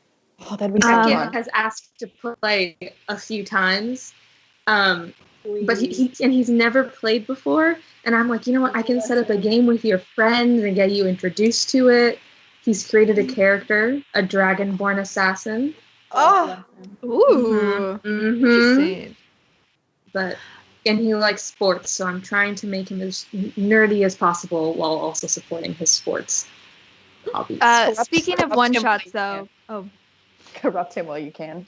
Oh, that'd be so fun. has asked to play a few times, but Please. he's never played before. And I'm like, you know what? I can set up a game with your friends and get you introduced to it. He's created a character, a dragonborn assassin. Oh, Ooh, interesting. And he likes sports, so I'm trying to make him as nerdy as possible while also supporting his sports hobbies. Speaking of one shots, though, corrupt him while you can.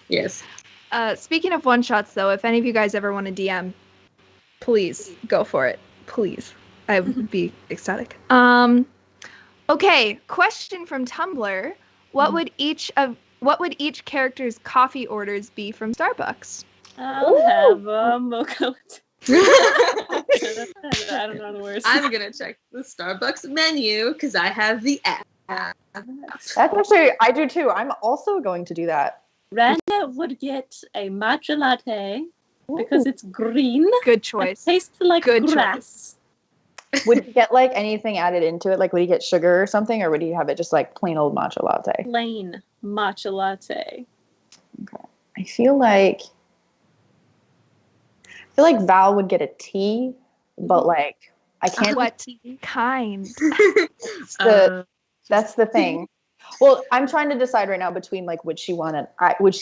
Yes. Speaking of one shots, though, if any of you guys ever want to DM, please go for it. Please, I would be ecstatic. Okay, question from Tumblr: What would each character's coffee orders be from Starbucks? I'll have a mocha latte. I don't know the words. I'm gonna check the Starbucks menu because I have the app. That's actually, I do too. I'm also going to do that. Randa would get a matcha latte because it's green. Good choice. It tastes like grass. Would he get like anything added into it? Like, would he get sugar or something, or would he have it just like plain old matcha latte? Plain matcha latte. Okay. I feel like Val would get a tea, but like I can't. What kind? That's the thing. Well, I'm trying to decide right now between like would she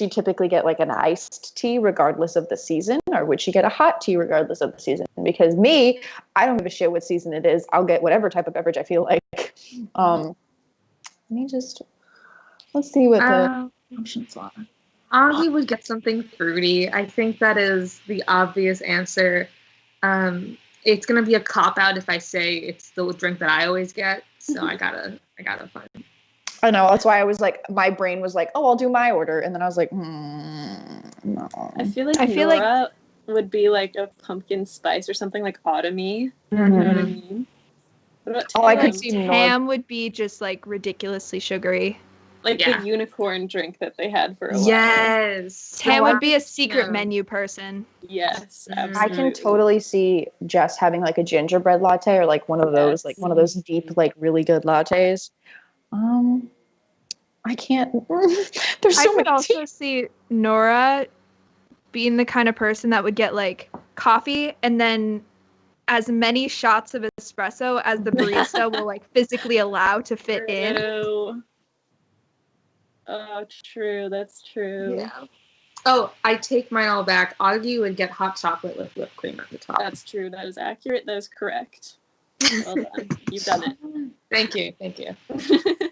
typically get like an iced tea regardless of the season, or would she get a hot tea regardless of the season? Because me, I don't give a shit what season it is. I'll get whatever type of beverage I feel like. Let's see what the options are. Ozzy would get something fruity. I think that is the obvious answer. It's gonna be a cop out if I say it's the drink that I always get. So I gotta find. I know, that's why I was like, my brain was like, oh, I'll do my order, and then I was like, no. I feel like Nora would be like a pumpkin spice or something like autumny. Mm-hmm. You know what I mean? What about Tam? I could see Tam would be just like ridiculously sugary. Like the unicorn drink that they had for a while. Yes. Tam would be a secret menu person. Yes, absolutely. I can totally see Jess having like a gingerbread latte or like one of those, like one of those deep, like really good lattes. I can't. There's so many. I could also see Nora being the kind of person that would get like coffee and then as many shots of espresso as the barista will like physically allow to fit in. Oh, true. That's true. Yeah. Oh, I take mine all back. Augie would get hot chocolate with whipped cream at the top. That's true. That is accurate. That is correct. Well done. You've done it. Thank you.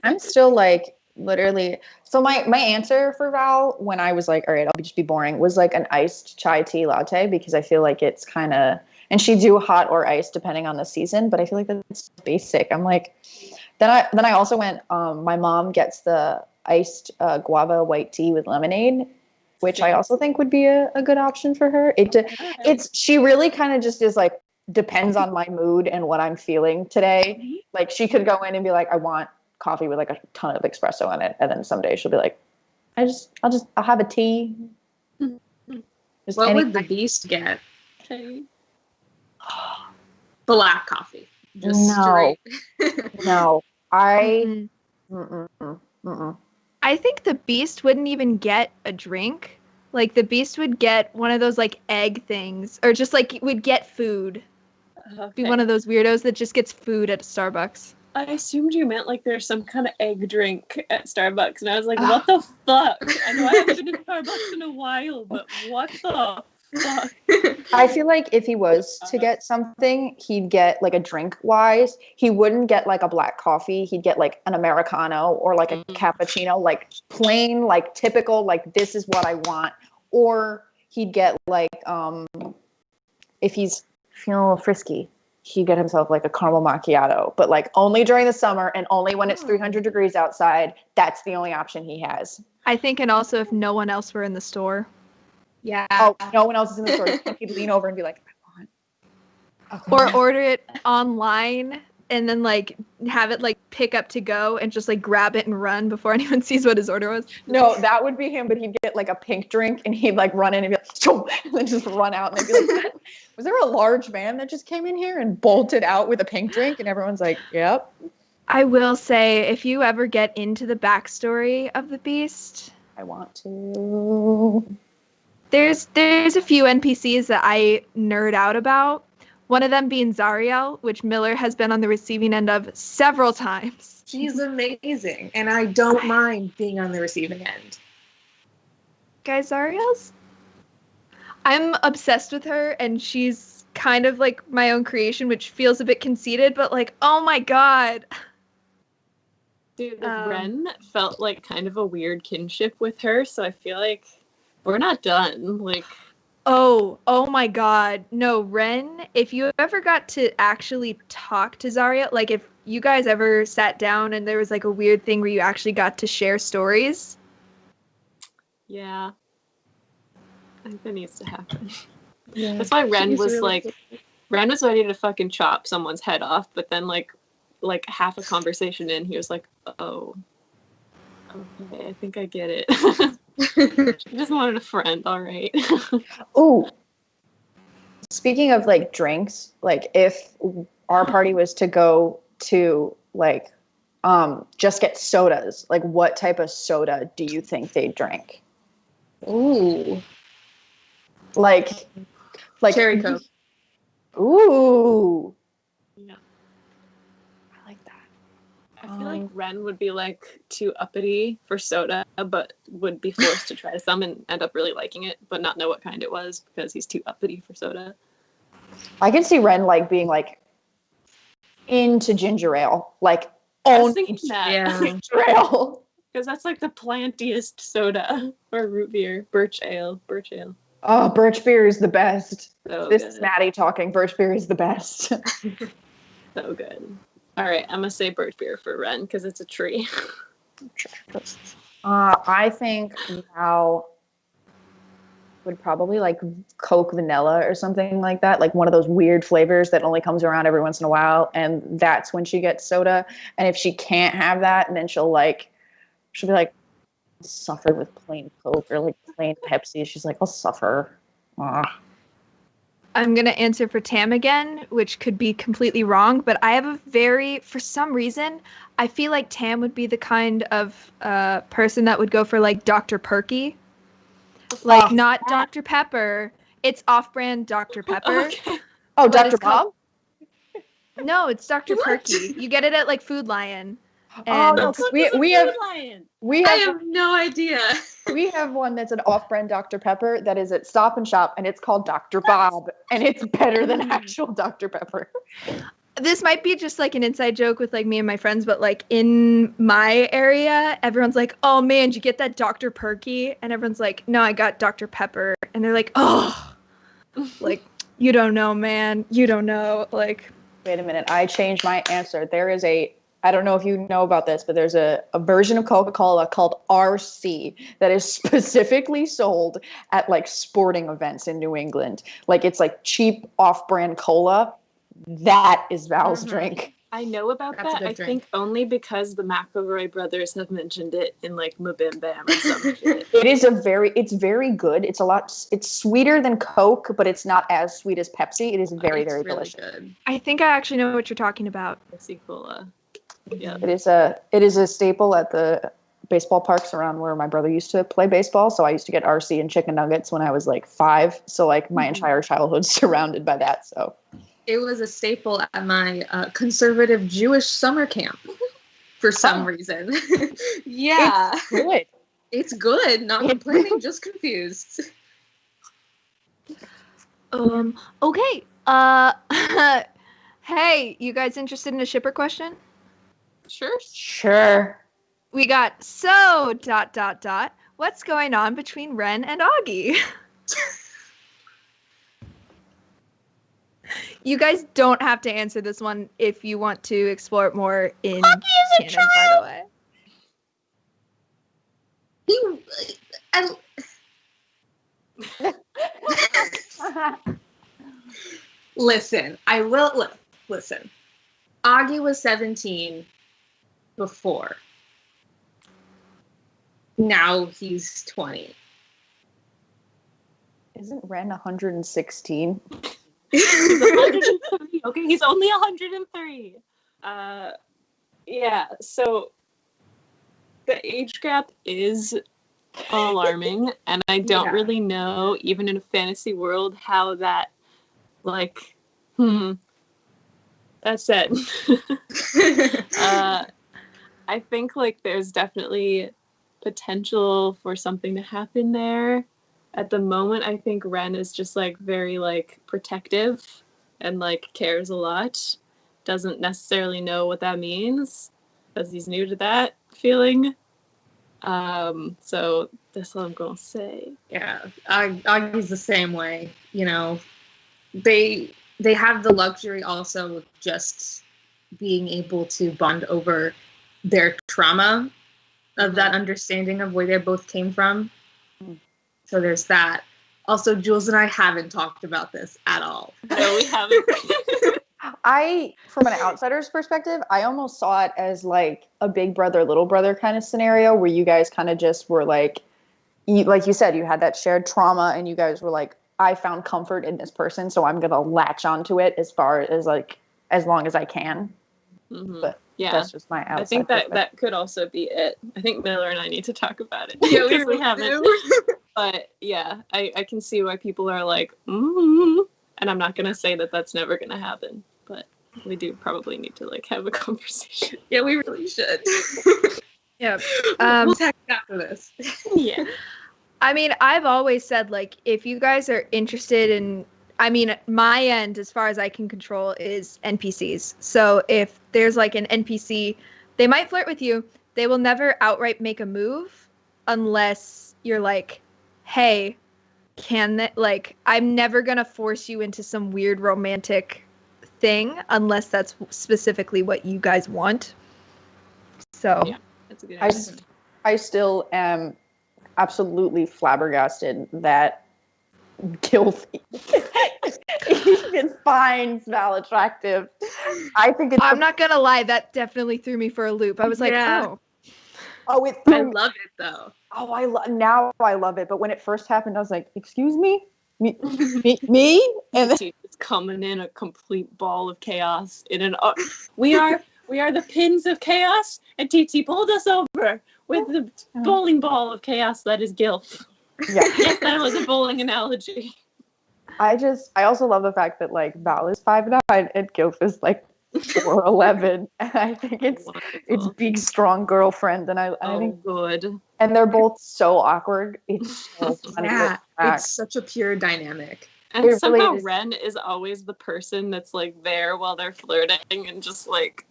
I'm still like literally. So my answer for Val when I was like, all right, I'll just be boring, was like an iced chai tea latte because I feel like it's kind of, and she do hot or iced depending on the season, but I feel like that's basic. I'm like, then I also went. My mom gets the iced guava white tea with lemonade, which I also think would be a good option for her. She really kind of just is like depends on my mood and what I'm feeling today. Like she could go in and be like, I want coffee with like a ton of espresso in it, and then someday she'll be like, I'll have a tea. What would the Beast get? Okay. Black coffee. Just No. straight. No, I. Mm-mm. I think the Beast wouldn't even get a drink. Like the Beast would get one of those like egg things, or just like would get food. Okay. Be one of those weirdos that just gets food at Starbucks. I assumed you meant like there's some kind of egg drink at Starbucks, and I was like, what the fuck? I know I haven't been to Starbucks in a while, but what the fuck? I feel like if he was to get something, he'd get like a drink wise. He wouldn't get like a black coffee. He'd get like an Americano or like a cappuccino, like plain, like typical, like this is what I want. Or he'd get like, if he's feeling a little frisky, he'd get himself like a caramel macchiato, but like only during the summer and only when it's 300 degrees outside. That's the only option he has. I think, and also if no one else were in the store. Yeah. Oh, no one else is in the store. He'd lean over and be like, I want. Or order it online and then like have it like pick up to go and just like grab it and run before anyone sees what his order was. No, that would be him, but he'd get like a pink drink and he'd like run in and be like, Choo! And then just run out and they'd be like, was there a large man that just came in here and bolted out with a pink drink? And everyone's like, yep. I will say, if you ever get into the backstory of the Beast, I want to. there's a few NPCs that I nerd out about. One of them being Zariel, which Miller has been on the receiving end of several times. She's amazing, and I don't mind being on the receiving end. Guys, Zariel's? I'm obsessed with her, and she's kind of like my own creation, which feels a bit conceited, but like, oh my god. Dude, Ren felt like kind of a weird kinship with her, so I feel like we're not done. Like, oh my god. No, Ren, if you ever got to actually talk to Zarya, like if you guys ever sat down and there was like a weird thing where you actually got to share stories. yeah. I think that needs to happen. Yeah. That's why Ren She's was really like, Ren was ready to fucking chop someone's head off, but then like half a conversation in, he was like, oh, okay, I think I get it. She just wanted a friend, all right. Ooh. Speaking of like drinks, like if our party was to go to like just get sodas, like what type of soda do you think they'd drink? Ooh. Like Cherry Coke. Ooh. Yeah. I like that. I feel like Ren would be like too uppity for soda, but would be forced to try some and end up really liking it, but not know what kind it was because he's too uppity for soda. I can see Ren like being like into ginger ale, like I was only thinking that. Yeah. ginger ale. Because that's like the plantiest soda or root beer, birch ale. Oh, birch beer is the best. So This good. is Maddie talking. Birch beer is the best. So good. All right, I'm gonna say birch beer for Ren because it's a tree. I think Mal would probably like Coke vanilla or something like that, like one of those weird flavors that only comes around every once in a while, and that's when she gets soda. And if she can't have that, and then she'll be like suffer with plain Coke or like plain Pepsi. She's like, I'll suffer. I'm going to answer for Tam again, which could be completely wrong, but I have for some reason, I feel like Tam would be the kind of person that would go for like Dr. Perky. Like not Dr. Pepper. It's off-brand Dr. Pepper. Okay. Oh, But Dr. it's Bob? No, it's Dr. Perky. You get it at like Food Lion. And no, Which 'cause one was a we food have lion? we I have have no idea. we have one that's an off-brand Dr. Pepper that is at Stop and Shop, and it's called Dr. Bob, and it's better than actual Dr. Pepper. this might be just like an inside joke with like me and my friends, but like in my area, everyone's like, "Oh man, did you get that Dr. Perky?" And everyone's like, "No, I got Dr. Pepper." And they're like, "Oh, like you don't know, man. You don't know." Like, Wait a minute, I changed my answer. There is I don't know if you know about this, but there's a version of Coca-Cola called RC that is specifically sold at like sporting events in New England. Like it's like cheap off-brand cola. That is Val's Mhm. drink. I know about That's a that. good I drink. think only because the McElroy brothers have mentioned it in like Mabim Bam or some shit. It's very good. It's sweeter than Coke, but it's not as sweet as Pepsi. It is very, It's very really delicious. good. I think I actually know what you're talking about. Pepsi Cola. Yeah. It is a staple at the baseball parks around where my brother used to play baseball. So I used to get RC and chicken nuggets when I was like 5. So like my entire childhood's surrounded by that. So It was a staple at my conservative Jewish summer camp for some reason. Yeah. it's good. It's good. Not complaining, just confused. Okay. Hey, you guys interested in a shipper question? Sure. Sure. We got what's going on between Ren and Augie? You guys don't have to answer this one if you want to explore it more in canon, by the way. Listen, I will listen. Augie was 17 before. Now he's 20. Isn't Ren 116? He's 103. Okay, he's only 103. Yeah, so the age gap is alarming, and I don't really know, even in a fantasy world, how that, like, that's it. I think, like, there's definitely potential for something to happen there. At the moment, I think Ren is just, like, very, like, protective and, like, cares a lot. Doesn't necessarily know what that means, because he's new to that feeling. So that's what I'm gonna say. Yeah, Augie's the same way. You know, they have the luxury also of just being able to bond over their trauma of that understanding of where they both came from. So there's that. Also, Jules and I haven't talked about this at all. No, we haven't. From an outsider's perspective, I almost saw it as like a big brother, little brother kind of scenario where you guys kind of just were like you said, you had that shared trauma and you guys were like, I found comfort in this person, so I'm going to latch onto it as far as like, as long as I can. Mm-hmm. But yeah, that's just my outside I think that could also be it. I think Miller and I need to talk about it. Yeah, because we haven't. But yeah, I can see why people are like, and I'm not going to say that that's never going to happen, but we do probably need to like have a conversation. Yeah, we really should. Yeah. We'll text after this. Yeah. I mean, I've always said, like, if you guys are interested in, I mean, my end, as far as I can control, is NPCs. So if there's, like, an NPC, they might flirt with you. They will never outright make a move unless you're like, hey, can that, like, I'm never going to force you into some weird romantic thing unless that's specifically what you guys want. So Yeah, that's a good idea. I still am absolutely flabbergasted that Gilfie even finds Val attractive. I think it's I'm not gonna lie, that definitely threw me for a loop. I was like, Yeah. it I love it though. now I love it, but when it first happened I was like, excuse me? Me? And then It's coming in a complete ball of chaos. We are the pins of chaos, and TT pulled us over with the bowling ball of chaos that is Gilf. yeah. Yes, that was a bowling analogy. I also love the fact that like Val is 5'9" and Gilf is like or 11. And I think it's Wonderful. big, strong girlfriend. And I Oh, think, good. and they're both so awkward. It's so funny. to Yeah, look back. it's such a pure dynamic. And It really somehow is. Ren is always the person that's like there while they're flirting and just like,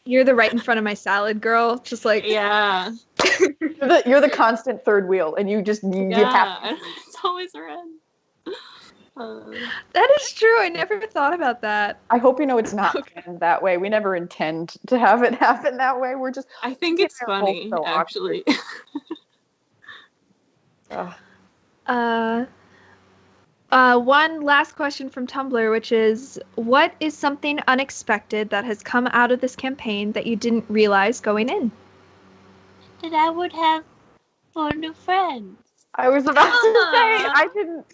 You're the right in front of my salad girl. Just like, yeah, You're the constant third wheel, and you have yeah. to. It's always Ren. that is true. I never thought about that. I hope you know it's not planned that way. We never intend to have it happen that way. We're just. I think Yeah, it's they're both funny, so actually. Ugh. One last question from Tumblr, which is, what is something unexpected that has come out of this campaign that you didn't realize going in? That I would have 4 new friends. I was about to say, I didn't,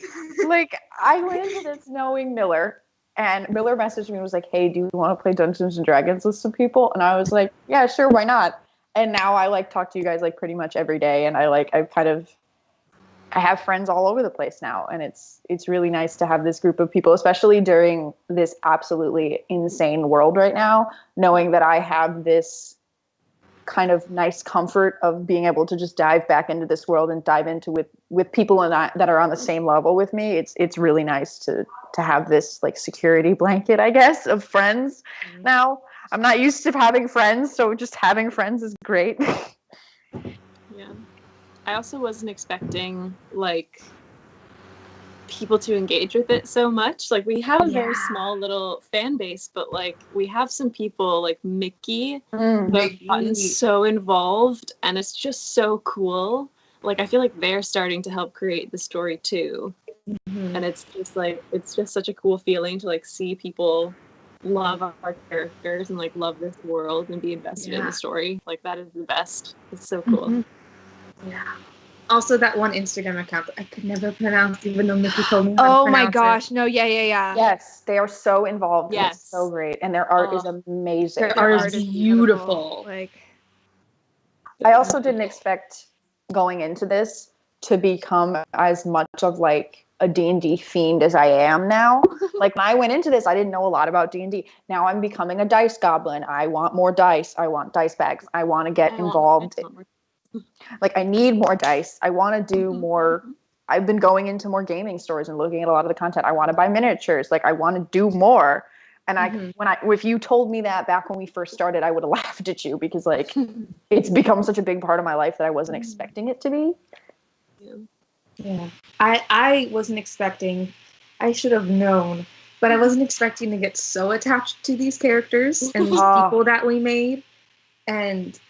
I went into this knowing Miller, and Miller messaged me and was like, hey, do you want to play Dungeons & Dragons with some people? And I was like, yeah, sure, why not? And now I, talk to you guys, pretty much every day, and I have friends all over the place now, and it's really nice to have this group of people, especially during this absolutely insane world right now, knowing that I have this kind of nice comfort of being able to just dive back into this world and dive into with people that are on the same level with me. It's really nice to have this security blanket, I guess, of friends. Mm-hmm. Now I'm not used to having friends, so just having friends is great. Yeah. I also wasn't expecting people to engage with it so much. We have a very small little fan base, but we have some people like Mickey who have gotten so involved, and it's just so cool. I feel like they're starting to help create the story too. Mm-hmm. And it's just such a cool feeling to see people love our characters and love this world and be invested in the story. That is the best. It's so cool. Mm-hmm. Yeah. Also, that one Instagram account that I could never pronounce, even though Mickey told me how to Oh pronounce my gosh. it. No, yeah. Yes, they are so involved. Yes. And it's so great. And their art is amazing. Their art is beautiful. I also didn't expect going into this to become as much of a D&D fiend as I am now. When I went into this, I didn't know a lot about D&D. Now I'm becoming a dice goblin. I want more dice. I want dice bags. I want to get involved. I need more dice. I want to do more. I've been going into more gaming stores and looking at a lot of the content. I want to buy miniatures. I want to do more. And if you told me that back when we first started, I would have laughed at you because it's become such a big part of my life that I wasn't expecting it to be. Yeah. I wasn't expecting, I should have known, but I wasn't expecting to get so attached to these characters and these people that we made. And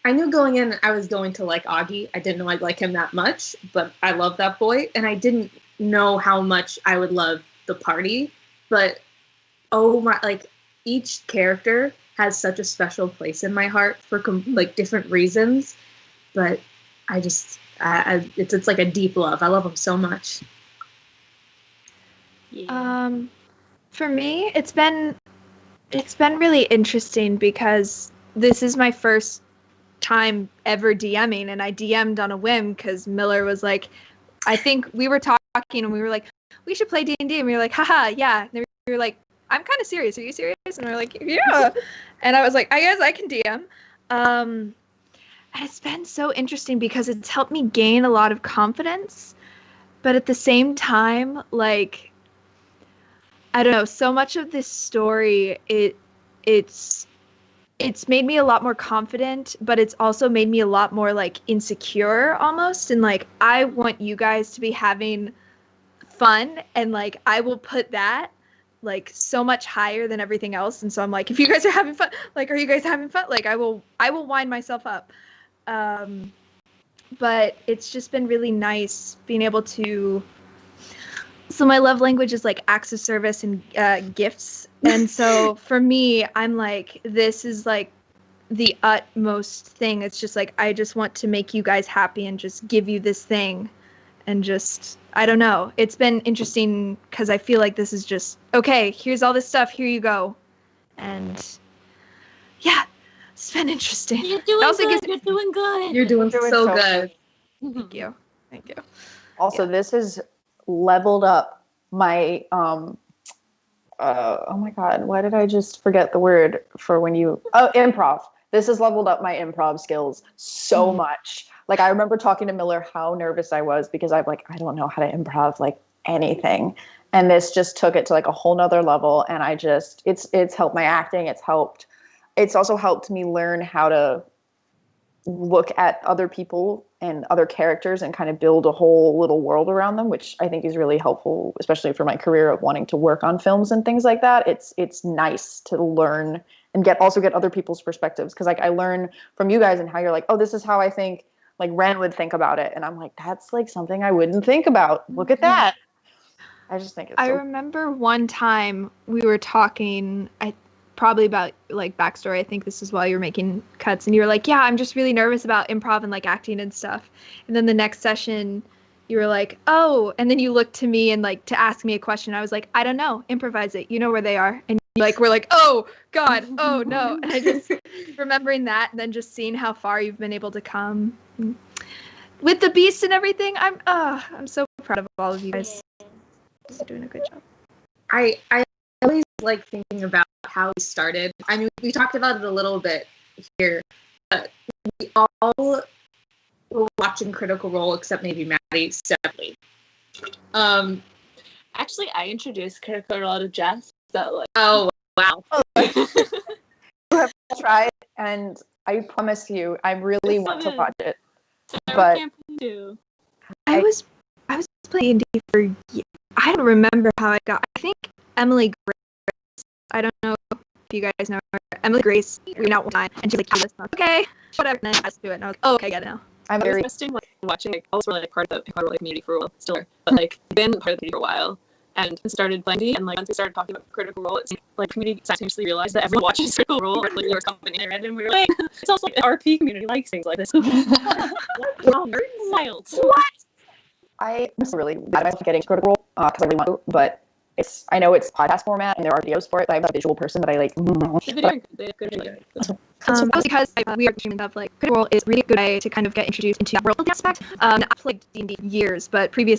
I knew going in I was going to like Augie. I didn't know I'd like him that much, but I love that boy. And I didn't know how much I would love the party. But oh my, each character has such a special place in my heart for different reasons. But I just, it's like a deep love. I love them so much. Yeah. For me, it's been really interesting because this is my first time ever DMing, and I DM'd on a whim because Miller was like, I think we were talking and we were like, we should play D&D, and we were like, haha, yeah. And we were like, I'm kind of serious. Are you serious? And we were like, yeah. And I was like, I guess I can DM. And it's been so interesting because it's helped me gain a lot of confidence, but at the same time, I don't know, so much of this story, it's made me a lot more confident, but it's also made me a lot more insecure almost. And I want you guys to be having fun, and I will put that so much higher than everything else. And so I'm if you guys are having fun, are you guys having fun? I will wind myself up. But it's just been really nice being able to. So my love language is acts of service and gifts. And so for me, I'm this is the utmost thing. It's just I just want to make you guys happy and just give you this thing. And just, I don't know. It's been interesting because I feel this is just, okay, here's all this stuff. Here you go. And yeah, it's been interesting. You're doing good. You're doing good. You're doing so good. Thank you. Thank you. Also, this has leveled up my oh my God, why did I just forget the word for when you, improv. This has leveled up my improv skills so much. Like, I remember talking to Miller how nervous I was because I'm like, I don't know how to improv like anything. And this just took it to like a whole nother level. And I just, it's helped my acting. It's also helped me learn how to look at other people and other characters and kind of build a whole little world around them, which I think is really helpful, especially for my career of wanting to work on films and things like that. It's nice to learn and get other people's perspectives. Cause like I learn from you guys and how you're like, oh, this is how I think like Ren would think about it. And I'm like, that's like something I wouldn't think about. Look at that. I just think it's I remember one time we were talking, probably about like backstory. I think this is while you were making cuts and you were like, yeah, I'm just really nervous about improv and like acting and stuff. And then the next session you were like, oh, and then you looked to me and like to ask me a question. I was like, I don't know, improvise it. You know where they are. And like, we're like, oh God, oh no. And I just remembering that and then just seeing how far you've been able to come with the beast and everything. I'm so proud of all of you guys. You're doing a good job. I always like thinking about how we started. I mean, we talked about it a little bit here, but we all were watching Critical Role except maybe Maddie separately. Actually, I introduced Critical Role to Jess. So like, oh wow! You have to try it, and I promise you, I really want to watch it. But I was playing D&D for years. I don't remember how I got. I think Emily Grace. I don't know if you guys know her. Emily Grace. We went out one time, and she's like, "Okay, whatever." And then I just do it, and I was like, "Oh, okay, I get it now." I'm I very was testing, like, watching, like, also like part of the community for a while, still are, but like been part of the community for a while, and started playing D, and like once we started talking about Critical Role, it's like community simultaneously realized that everyone watches Critical Role, or like your company, and we were like, it's also like the RP community likes things like this. Wild. What? I'm really bad about getting Critical Role because I really want to, but I know it's podcast format and there are videos for it, but I'm a visual person that I like. They have good video. That was because we are streaming stuff like Critical Role is really a good way to kind of get introduced into that world aspect. I've played D&D years, but previously